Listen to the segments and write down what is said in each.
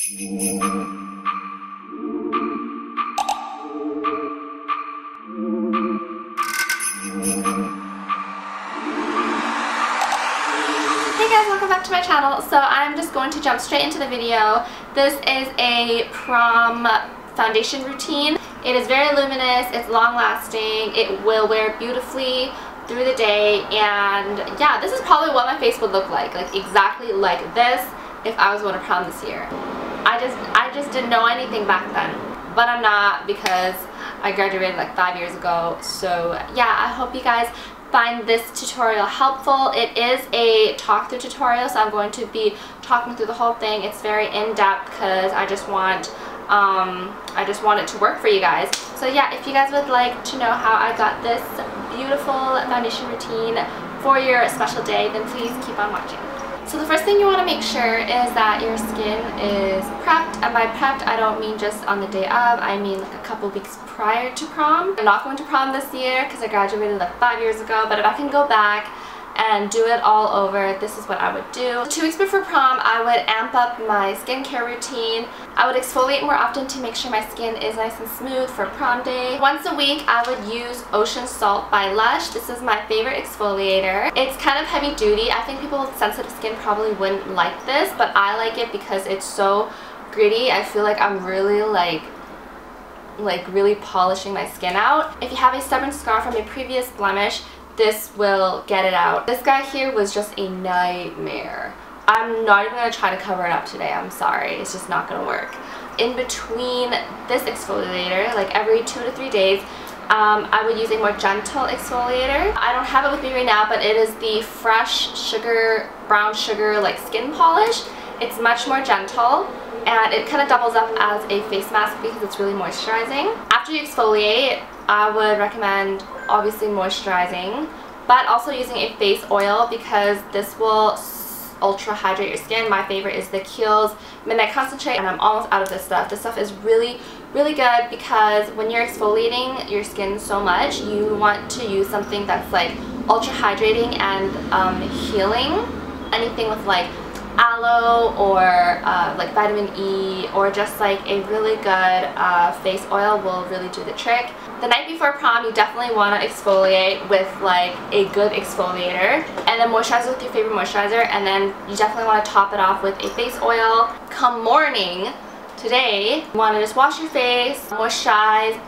Welcome back to my channel. So I'm just going to jump straight into the video. This is a prom foundation routine. It is very luminous, it's long lasting, it will wear beautifully through the day, and yeah, this is probably what my face would look like exactly like this if I was going to prom this year. I just didn't know anything back then, but I'm not because I graduated like 5 years ago. So yeah, I hope you guys find this tutorial helpful. It is a talk through tutorial, so I'm going to be talking through the whole thing. It's very in-depth because I just want it to work for you guys. So yeah, if you guys would like to know how I got this beautiful foundation routine for your special day, then please keep on watching. So the first thing you want to make sure is that your skin is prepped, and by prepped I don't mean just on the day of, I mean like a couple weeks prior to prom. I'm not going to prom this year because I graduated like 5 years ago, but if I can go back and do it all over, this is what I would do. 2 weeks before prom, I would amp up my skincare routine. I would exfoliate more often to make sure my skin is nice and smooth for prom day. Once a week, I would use Ocean Salt by Lush. This is my favorite exfoliator. It's kind of heavy duty. I think people with sensitive skin probably wouldn't like this, but I like it because it's so gritty. I feel like I'm really really polishing my skin out. If you have a stubborn scar from a previous blemish, this will get it out. This guy here was just a nightmare. I'm not even going to try to cover it up today. I'm sorry. It's just not going to work. In between this exfoliator, like every 2 to 3 days, I would use a more gentle exfoliator. I don't have it with me right now, but it is the Fresh Sugar, Brown Sugar like skin polish. It's much more gentle, and it kind of doubles up as a face mask because it's really moisturizing. After you exfoliate, I would recommend obviously moisturizing, but also using a face oil because this will ultra hydrate your skin. My favorite is the KIEHL'S Midnight Concentrate, and I'm almost out of this stuff. This stuff is really good because when you're exfoliating your skin so much, you want to use something that's like ultra hydrating and healing. Anything with like aloe or like vitamin E or just like a really good face oil will really do the trick. The night before prom, you definitely want to exfoliate with like a good exfoliator, and then moisturize with your favorite moisturizer, and then you definitely want to top it off with a face oil. Come morning, today, you want to just wash your face, moisturize,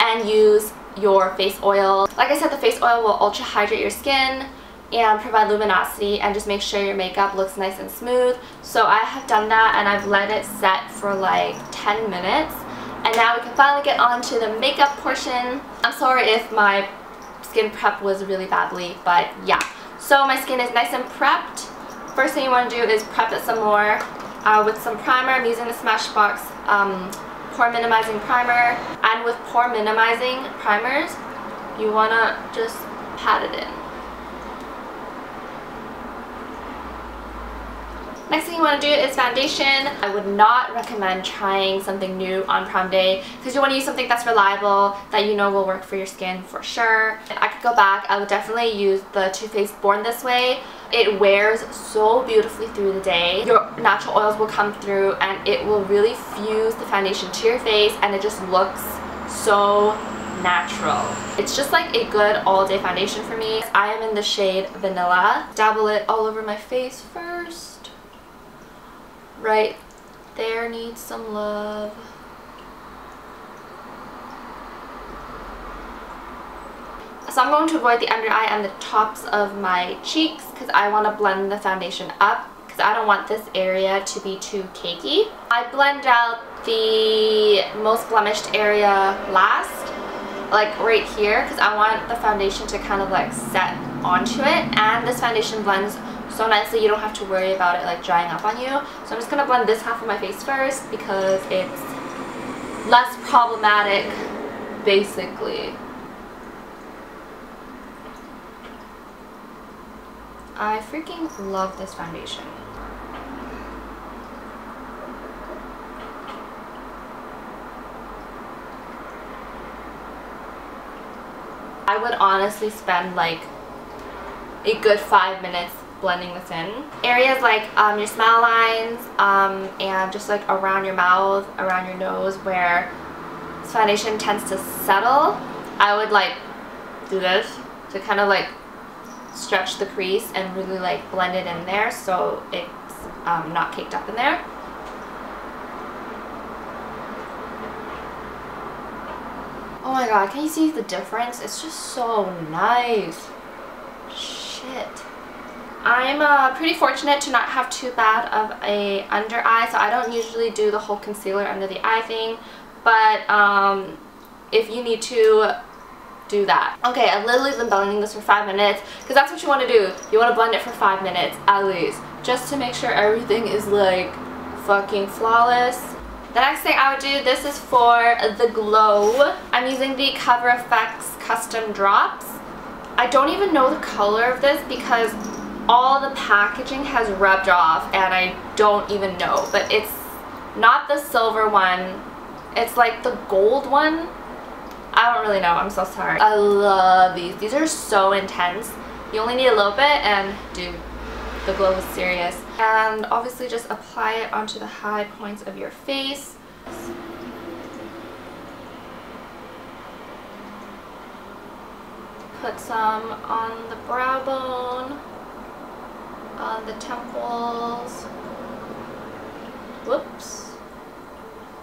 and use your face oil. Like I said, the face oil will ultra hydrate your skin and provide luminosity and just make sure your makeup looks nice and smooth. So I have done that, and I've let it set for like 10 minutes. And now we can finally get on to the makeup portion. I'm sorry if my skin prep was really badly, but yeah. So my skin is nice and prepped. First thing you want to do is prep it some more with some primer. I'm using the SMASHBOX Pore Minimizing Primer. And with pore minimizing primers, you want to just pat it in. Next thing you want to do is foundation. I would not recommend trying something new on prom day because you want to use something that's reliable, that you know will work for your skin for sure. I could go back. I would definitely use the Too Faced Born This Way. It wears so beautifully through the day. Your natural oils will come through and it will really fuse the foundation to your face, and it just looks so natural. It's just like a good all-day foundation for me. I am in the shade Vanilla. Dabble it all over my face first. Right there needs some love. So I'm going to avoid the under eye and the tops of my cheeks because I want to blend the foundation up because I don't want this area to be too cakey. I blend out the most blemished area last, like right here, because I want the foundation to kind of like set onto it, and this foundation blends so nicely you don't have to worry about it like drying up on you. So I'm just going to blend this half of my face first because it's less problematic basically. I freaking love this foundation. I would honestly spend like a good 5 minutes blending this in. Areas like your smile lines and just like around your mouth, around your nose where foundation tends to settle, I would like do this to kind of like stretch the crease and really like blend it in there so it's not caked up in there. Oh my god, can you see the difference? It's just so nice. Shit. I'm pretty fortunate to not have too bad of a under eye, so I don't usually do the whole concealer under the eye thing, but if you need to, do that. Okay, I've literally been blending this for 5 minutes because that's what you want to do. You want to blend it for 5 minutes at least, just to make sure everything is like fucking flawless. The next thing I would do, this is for the glow. I'm using the Cover FX Custom Drops. I don't even know the color of this because all the packaging has rubbed off and I don't even know, but it's not the silver one, it's like the gold one. I don't really know, I'm so sorry. I love these. These are so intense. You only need a little bit and dude, the glow is serious. And obviously just apply it onto the high points of your face. Put some on the brow bone, on the temples. Whoops.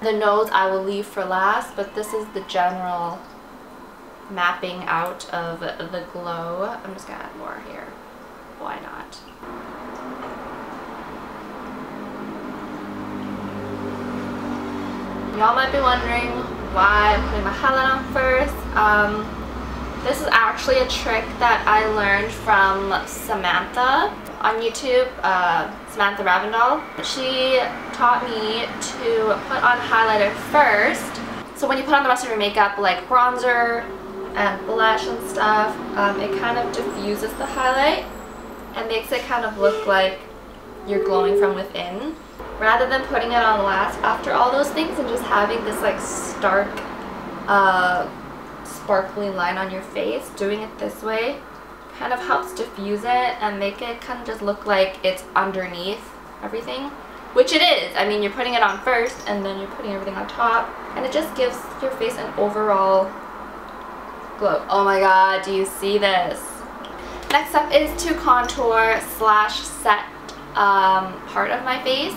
The nose I will leave for last, but this is the general mapping out of the glow. I'm just gonna add more here. Why not? Y'all might be wondering why I'm putting my highlight on first. This is actually a trick that I learned from Samantha on YouTube, Samantha Ravendall. She taught me to put on highlighter first. So when you put on the rest of your makeup, like bronzer and blush and stuff, it kind of diffuses the highlight and makes it kind of look like you're glowing from within. Rather than putting it on last after all those things and just having this like stark, sparkly line on your face, doing it this way kind of helps diffuse it and make it kind of just look like it's underneath everything, which it is. I mean, you're putting it on first and then you're putting everything on top, and it just gives your face an overall glow. Oh my god, do you see this? Next up is to contour slash set part of my face,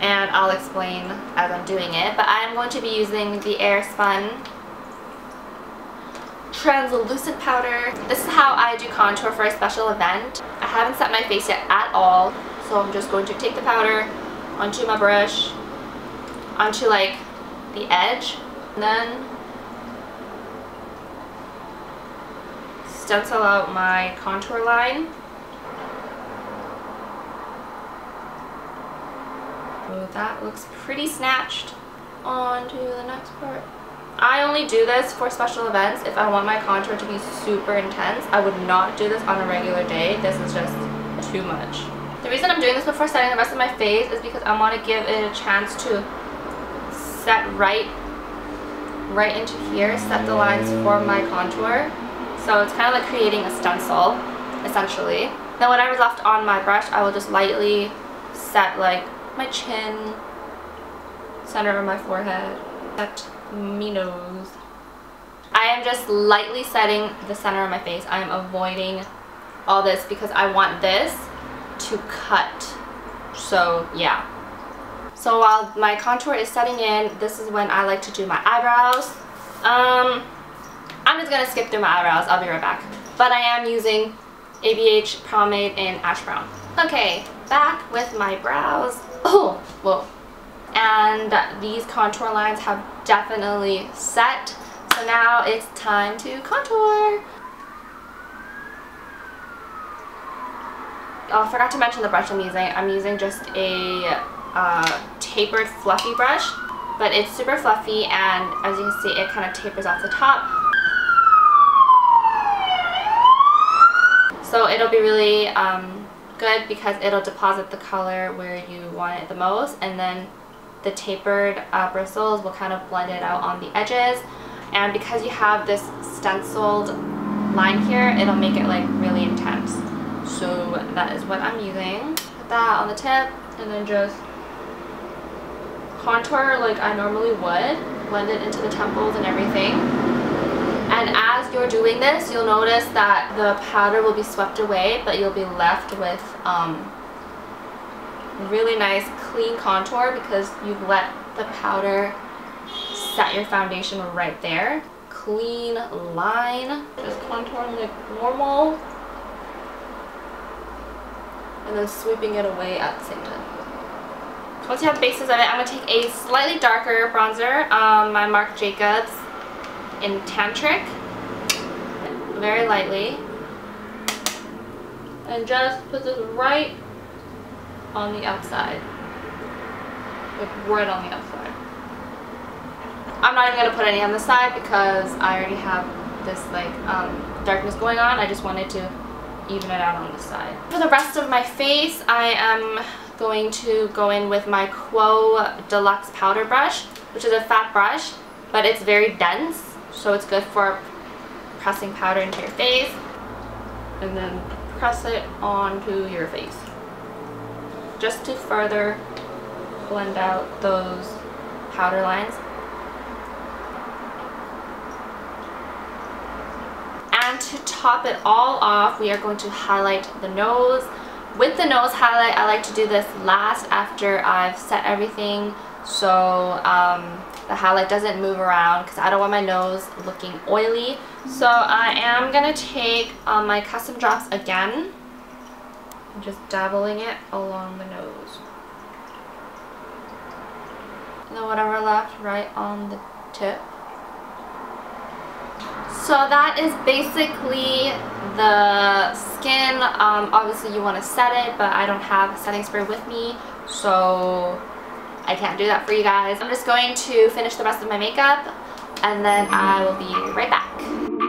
and I'll explain as I'm doing it, but I'm going to be using the AIRSPUN translucent powder. This is how I do contour for a special event. I haven't set my face yet at all, so I'm just going to take the powder onto my brush, onto like the edge, and then stencil out my contour line. Oh, that looks pretty snatched. On to the next part. I only do this for special events if I want my contour to be super intense. I would not do this on a regular day. This is just too much. The reason I'm doing this before setting the rest of my face is because I want to give it a chance to set right into here, set the lines for my contour. So it's kind of like creating a stencil, essentially. Then whatever's left on my brush, I will just lightly set like my chin, center of my forehead, set me nose. I am just lightly setting the center of my face. I am avoiding all this because I want this to cut. So yeah. So while my contour is setting in, this is when I like to do my eyebrows. I'm just gonna skip through my eyebrows. I'll be right back. But I am using ABH Pomade in Ash Brown. Okay, back with my brows. Oh, whoa. And these contour lines have definitely set. So now it's time to contour. Oh, I forgot to mention the brush I'm using. I'm using just a tapered fluffy brush, but it's super fluffy, and as you can see, it kind of tapers off the top. So it'll be really good because it'll deposit the color where you want it the most, and then the tapered bristles will kind of blend it out on the edges. And because you have this stenciled line here, it'll make it like really intense. So that is what I'm using. Put that on the tip and then just contour like I normally would. Blend it into the temples and everything. And as you're doing this, you'll notice that the powder will be swept away, but you'll be left with really nice clean contour because you've let the powder set your foundation right there. Clean line, just contouring like normal, and then sweeping it away at the same time. Once you have the basis of it, I'm going to take a slightly darker bronzer, my MARC JACOBS in Tantric, very lightly, and just put this right on the outside, like right on the outside. I'm not even going to put any on the side because I already have this like darkness going on. I just wanted to even it out on the side. For the rest of my face, I am going to go in with my Quo Deluxe powder brush, which is a fat brush, but it's very dense, so it's good for pressing powder into your face, and then press it onto your face just to further blend out those powder lines. And to top it all off, we are going to highlight the nose. With the nose highlight, I like to do this last after I've set everything, so the highlight doesn't move around because I don't want my nose looking oily. So I am going to take my custom drops again and just dabbling it along the nose. And then whatever left right on the tip. So that is basically the skin. Obviously you want to set it, but I don't have a setting spray with me, so I can't do that for you guys. I'm just going to finish the rest of my makeup and then I will be right back.